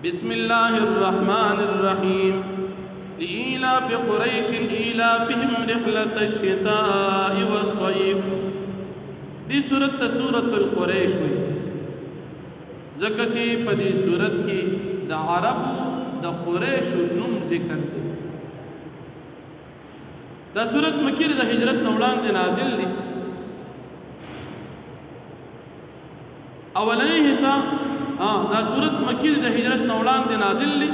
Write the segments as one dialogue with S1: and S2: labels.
S1: بسم الله الرحمن الرحيم لإيلاف قريش إيلافهم رحلة الشتاء والصيف. دي سورة القريش ذکر کی پدی سورت کی دا عرب دا قریش نوم ذکر دی. دا سورت مکی دا ہجرت نوڑان دی نازل دی. اولنی حصہ دا سورت مکی دا ہجرت نوڑان دی نازل دی.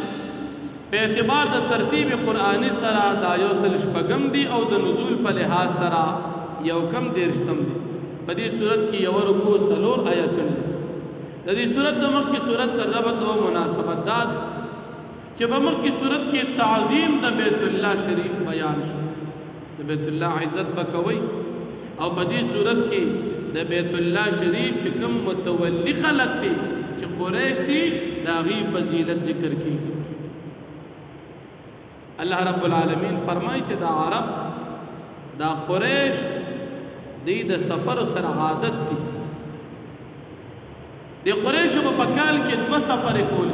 S1: په اعتبار د ترتیب قرآنی سره دا یو سل شپږم دی او د نزول په لحاظ سره یو کم دیرشتم دی. په دې صورت کې یو رکوع څلور آیتونه دي. د دې صورت د مخکې صورت سره ربط او مناسبت دا چې په مخکې صورت کې تعظیم د بیت الله شریف بیان شو. د بیت الله عزت وکوي او په دې صورت کې د بیت الله شریف چې کوم متولی خلق دي چې قریش دي دا غي فضیلت ذکر کیږي. الله رب العالمین فرمایي چې دا عرب دا قریش دی د سفر سره عادت دي. د قریشو په کال کې دوه سفر کول.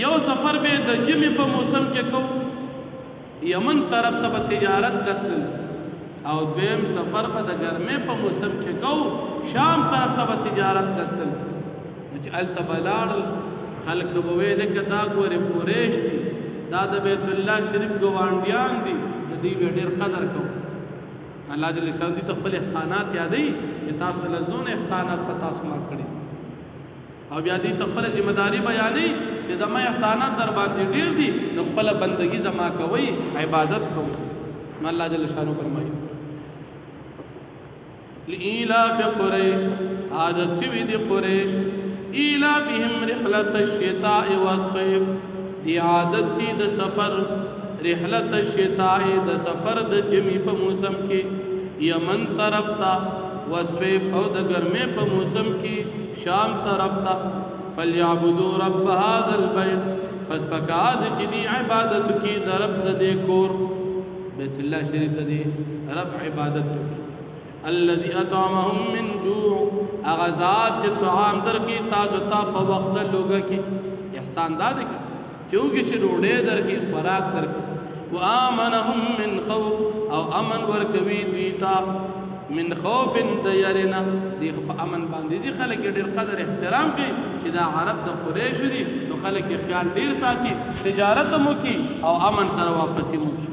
S1: یو سفر به د جمع په موسم کې کو یمن طرف ته تجارت کتل او دویم سفر په د ګرمه په موسم کې کو شام طرف ته تجارت کتل. چې التبلال خلق بوې د کتا ګورې قریش دي دا د بیت الله شریف ګوانډیان دي د دې ډېر قدر کوي. الله جل شانه دې خپل احسانات یادې چې تاسو له زون احسانات پتا سما کړی او بیا دې خپل ذمہ داری بیانې چې زما احسانات در باندې ډېر دي نو خپل بندگی زما کوي عبادت کوي. الله جل شانه فرمایي لإيلاف قريش عادت وی دي قریش ایلافهم رحلة الشتاء والصيف دی عادت دی د سفر رحلت الشتاء د سفر د جمی په موسم کې یمن طرف تا وصيف او د ګرمه په موسم کې شام طرف تا. فليعبدوا رب هذا البيت پس پکاز چې دی عبادت کی د رب د کور بیت الله شریف د رب عبادت کی. الذي اطعمهم من جوع اغذات چې طعام در کی تاسو ته په وخت لوګه کی احسان داد کی چونکہ چې روڑے در کی خوراک در کی. وآمنهم من خوف او امن ورکوي دیتا من خوف دیارنا دی امن باندې دي خلک ډېر قدر احترام کوي چې دا عرب د قریش دي نو خلک خیال ډېر ساتي تجارت مو کی او امن سره واپسی مو کی.